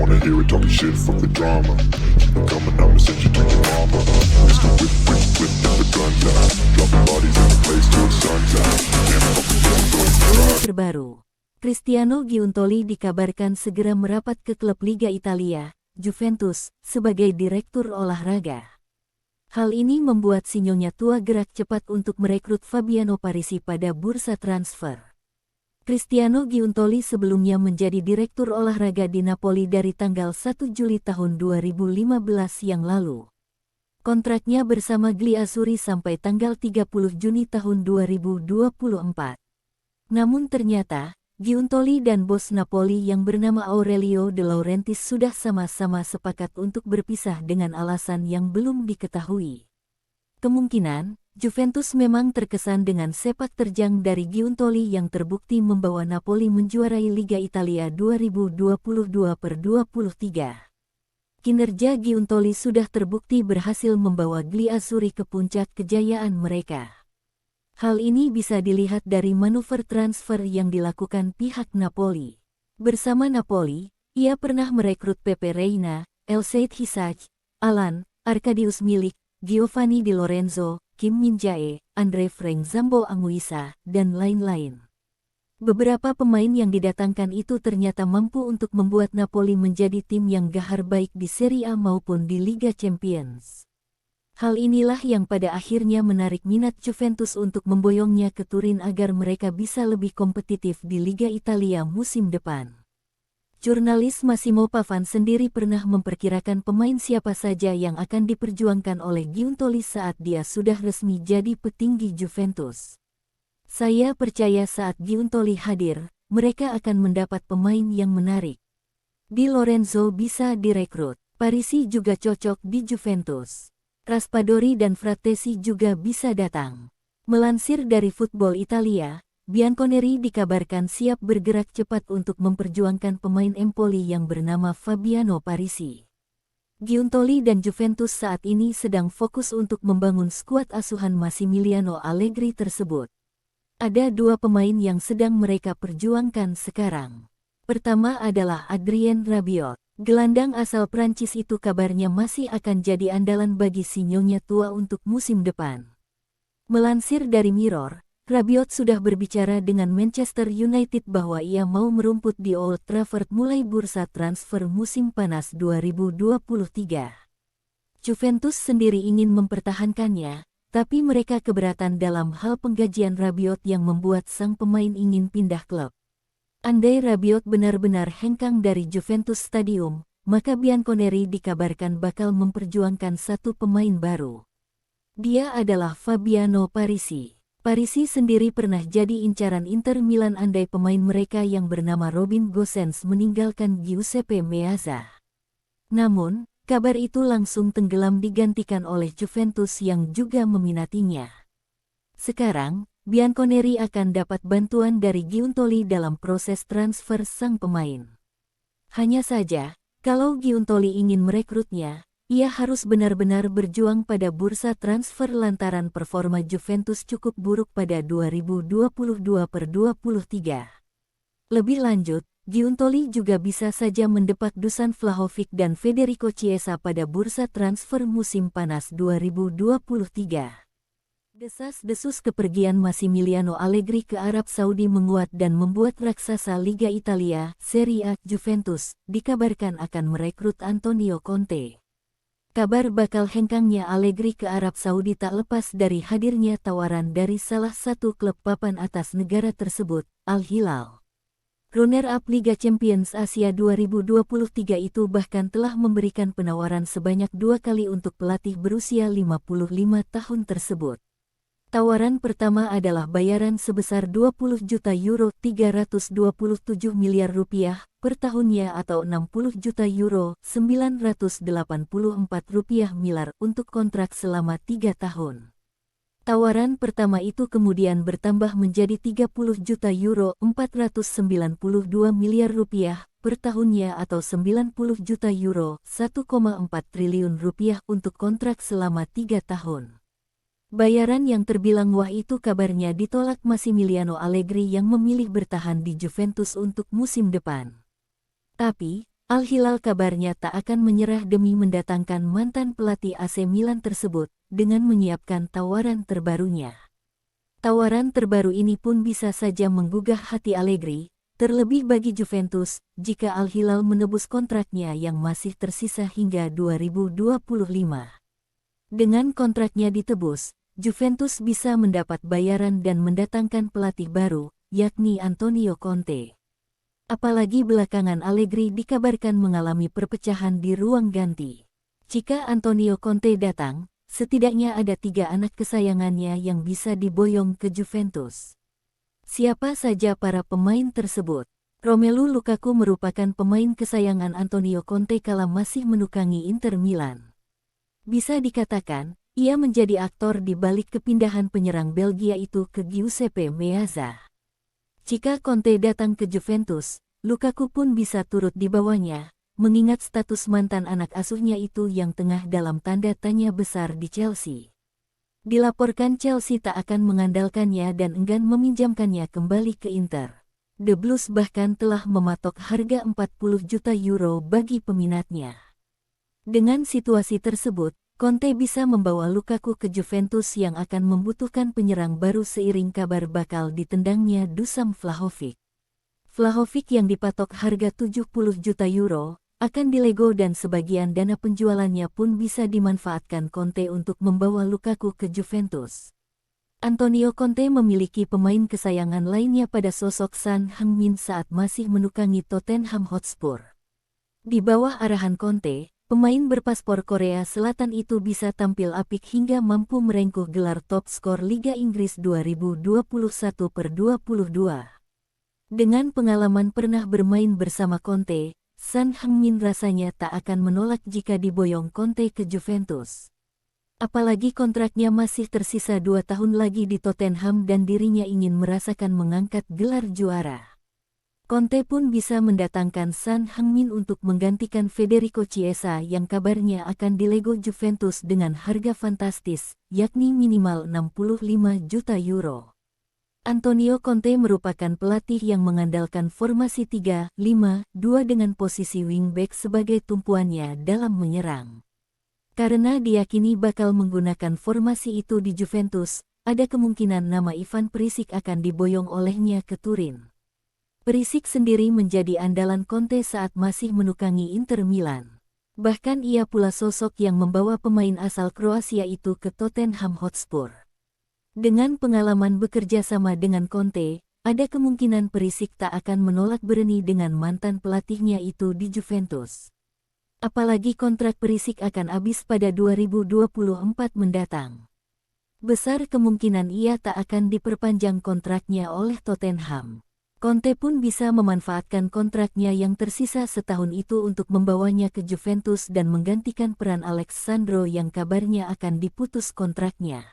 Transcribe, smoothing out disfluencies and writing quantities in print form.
wanna hear it, talking shit, fuck the drama. Keep it coming, I'ma send you to your mama. Mr. Whip, whip, whip, get the guns out. Dropping bodies in the place till the sun's out. Can't fuck with this, don't try. Terbaru, Cristiano Giuntoli dikabarkan segera merapat ke klub Liga Italia, Juventus, sebagai direktur olahraga. Hal ini membuat si Nyonya tua gerak cepat untuk merekrut Fabiano Parisi pada bursa transfer. Cristiano Giuntoli sebelumnya menjadi direktur olahraga di Napoli dari tanggal 1 Juli tahun 2015 yang lalu. Kontraknya bersama Gliazzurri sampai tanggal 30 Juni tahun 2024. Namun ternyata, Giuntoli dan bos Napoli yang bernama Aurelio De Laurentiis sudah sama-sama sepakat untuk berpisah dengan alasan yang belum diketahui. Kemungkinan, Juventus memang terkesan dengan sepak terjang dari Giuntoli yang terbukti membawa Napoli menjuarai Liga Italia 2022/23. Kinerja Giuntoli sudah terbukti berhasil membawa Gliazzurri ke puncak kejayaan mereka. Hal ini bisa dilihat dari manuver transfer yang dilakukan pihak Napoli. Bersama Napoli, ia pernah merekrut Pepe Reina, El Said Hissaj, Alan, Arkadiusz Milik, Giovanni Di Lorenzo, Kim Min-jae, Andre Frank Zambo Anguissa, dan lain-lain. Beberapa pemain yang didatangkan itu ternyata mampu untuk membuat Napoli menjadi tim yang gahar baik di Serie A maupun di Liga Champions. Hal inilah yang pada akhirnya menarik minat Juventus untuk memboyongnya ke Turin agar mereka bisa lebih kompetitif di Liga Italia musim depan. Jurnalis Massimo Pavan sendiri pernah memperkirakan pemain siapa saja yang akan diperjuangkan oleh Giuntoli saat dia sudah resmi jadi petinggi Juventus. Saya percaya saat Giuntoli hadir, mereka akan mendapat pemain yang menarik. Di Lorenzo bisa direkrut, Parisi juga cocok di Juventus. Raspadori dan Frattesi juga bisa datang. Melansir dari Football Italia, Bianconeri dikabarkan siap bergerak cepat untuk memperjuangkan pemain Empoli yang bernama Fabiano Parisi. Giuntoli dan Juventus saat ini sedang fokus untuk membangun skuad asuhan Massimiliano Allegri tersebut. Ada dua pemain yang sedang mereka perjuangkan sekarang. Pertama adalah Adrien Rabiot. Gelandang asal Prancis itu kabarnya masih akan jadi andalan bagi si Nyonya tua untuk musim depan. Melansir dari Mirror, Rabiot sudah berbicara dengan Manchester United bahwa ia mau merumput di Old Trafford mulai bursa transfer musim panas 2023. Juventus sendiri ingin mempertahankannya, tapi mereka keberatan dalam hal penggajian Rabiot yang membuat sang pemain ingin pindah klub. Andai Rabiot benar-benar hengkang dari Juventus Stadium, maka Bianconeri dikabarkan bakal memperjuangkan satu pemain baru. Dia adalah Fabiano Parisi. Parisi sendiri pernah jadi incaran Inter Milan andai pemain mereka yang bernama Robin Gosens meninggalkan Giuseppe Meazza. Namun, kabar itu langsung tenggelam digantikan oleh Juventus yang juga meminatinya. Sekarang, Bianconeri akan dapat bantuan dari Giuntoli dalam proses transfer sang pemain. Hanya saja, kalau Giuntoli ingin merekrutnya, ia harus benar-benar berjuang pada bursa transfer lantaran performa Juventus cukup buruk pada 2022/23. Lebih lanjut, Giuntoli juga bisa saja mendepak Dusan Vlahovic dan Federico Chiesa pada bursa transfer musim panas 2023. Desas-desus kepergian Massimiliano Allegri ke Arab Saudi menguat dan membuat raksasa Liga Italia, Serie A, Juventus, dikabarkan akan merekrut Antonio Conte. Kabar bakal hengkangnya Allegri ke Arab Saudi tak lepas dari hadirnya tawaran dari salah satu klub papan atas negara tersebut, Al Hilal. Runner-up Liga Champions Asia 2023 itu bahkan telah memberikan penawaran sebanyak 2 kali untuk pelatih berusia 55 tahun tersebut. Tawaran pertama adalah bayaran sebesar 20 juta euro (327 miliar rupiah) per tahunnya atau 60 juta euro (984 rupiah miliar) untuk kontrak selama 3 tahun. Tawaran pertama itu kemudian bertambah menjadi 30 juta euro (492 miliar rupiah) per tahunnya atau 90 juta euro (1,4 triliun rupiah) untuk kontrak selama 3 tahun. Bayaran yang terbilang wah itu kabarnya ditolak Massimiliano Allegri yang memilih bertahan di Juventus untuk musim depan. Tapi, Al Hilal kabarnya tak akan menyerah demi mendatangkan mantan pelatih AC Milan tersebut dengan menyiapkan tawaran terbarunya. Tawaran terbaru ini pun bisa saja menggugah hati Allegri, terlebih bagi Juventus jika Al Hilal menebus kontraknya yang masih tersisa hingga 2025. Dengan kontraknya ditebus, Juventus bisa mendapat bayaran dan mendatangkan pelatih baru, yakni Antonio Conte. Apalagi belakangan Allegri dikabarkan mengalami perpecahan di ruang ganti. Jika Antonio Conte datang, setidaknya ada 3 anak kesayangannya yang bisa diboyong ke Juventus. Siapa saja para pemain tersebut? Romelu Lukaku merupakan pemain kesayangan Antonio Conte kala masih menukangi Inter Milan. Bisa dikatakan, ia menjadi aktor di balik kepindahan penyerang Belgia itu ke Giuseppe Meazza. Jika Conte datang ke Juventus, Lukaku pun bisa turut dibawanya, mengingat status mantan anak asuhnya itu yang tengah dalam tanda tanya besar di Chelsea. Dilaporkan Chelsea tak akan mengandalkannya dan enggan meminjamkannya kembali ke Inter. The Blues bahkan telah mematok harga 40 juta euro bagi peminatnya. Dengan situasi tersebut, Conte bisa membawa Lukaku ke Juventus yang akan membutuhkan penyerang baru seiring kabar bakal ditendangnya Dusan Vlahovic. Vlahovic yang dipatok harga 70 juta euro, akan dilego dan sebagian dana penjualannya pun bisa dimanfaatkan Conte untuk membawa Lukaku ke Juventus. Antonio Conte memiliki pemain kesayangan lainnya pada sosok Son Heung-min saat masih menukangi Tottenham Hotspur. Di bawah arahan Conte, pemain berpaspor Korea Selatan itu bisa tampil apik hingga mampu merengkuh gelar top skor Liga Inggris 2021/22. Dengan pengalaman pernah bermain bersama Conte, Son Heung-min rasanya tak akan menolak jika diboyong Conte ke Juventus. Apalagi kontraknya masih tersisa 2 tahun lagi di Tottenham dan dirinya ingin merasakan mengangkat gelar juara. Conte pun bisa mendatangkan Son Heung-min untuk menggantikan Federico Chiesa yang kabarnya akan dilego Juventus dengan harga fantastis, yakni minimal 65 juta euro. Antonio Conte merupakan pelatih yang mengandalkan formasi 3-5-2 dengan posisi wingback sebagai tumpuannya dalam menyerang. Karena diyakini bakal menggunakan formasi itu di Juventus, ada kemungkinan nama Ivan Perisic akan diboyong olehnya ke Turin. Perisic sendiri menjadi andalan Conte saat masih menukangi Inter Milan. Bahkan ia pula sosok yang membawa pemain asal Kroasia itu ke Tottenham Hotspur. Dengan pengalaman bekerja sama dengan Conte, ada kemungkinan Perisic tak akan menolak bereni dengan mantan pelatihnya itu di Juventus. Apalagi kontrak Perisic akan habis pada 2024 mendatang. Besar kemungkinan ia tak akan diperpanjang kontraknya oleh Tottenham. Conte pun bisa memanfaatkan kontraknya yang tersisa setahun itu untuk membawanya ke Juventus dan menggantikan peran Alex Sandro yang kabarnya akan diputus kontraknya.